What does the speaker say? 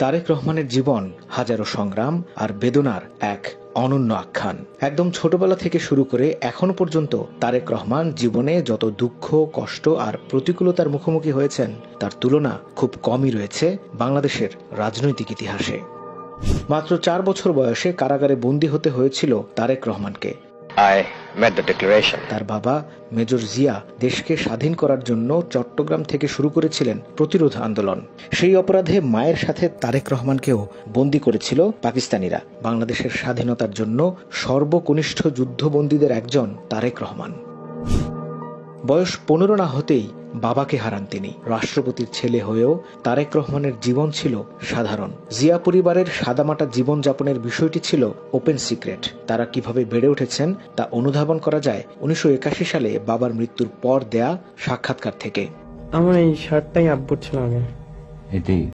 তারেক রহমানের জীবন হাজারো সংগ্রাম আর বেদনার এক অনন্য আখ্যান। একদম ছোটবেলা থেকে শুরু করে এখনো পর্যন্ত তারেক রহমান জীবনে যত দুঃখ, কষ্ট আর প্রতিকূলতার মুখোমুখি হয়েছেন তার তুলনা খুব কমই রয়েছে বাংলাদেশের রাজনৈতিক ইতিহাসে। মাত্র 4 বছর বয়সে কারাগারে বন্দী হতে হয়েছিল তারেক রহমানকে। তার বাবা মেজর জিয়া দেশকে স্বাধীন করার জন্য চট্টগ্রাম থেকে শুরু করেছিলেন প্রতিরোধ আন্দোলন। সেই অপরাধে মায়ের সাথে তারেক রহমানকেও বন্দী করেছিল পাকিস্তানিরা। বাংলাদেশের স্বাধীনতার জন্য সর্বকনিষ্ঠ যুদ্ধবন্দীদের একজন তারেক রহমান। বয়স 15 না হতেই বাবাকে হারান তিনি। রাষ্ট্রপতির ছেলে হয়েও তারেক রহমানের জীবন ছিল সাধারণ। জিয়া পরিবারের সাদামাটা জীবনযাপনের বিষয়টি ছিল ওপেন সিক্রেট। তারা কিভাবে বেড়ে উঠেছেন তা অনুধাবন করা যায় 1981 সালে বাবার মৃত্যুর পর দেয়া সাক্ষাৎকার থেকে। আমার এই শার্টটাই আব্বুর ছিল আগে।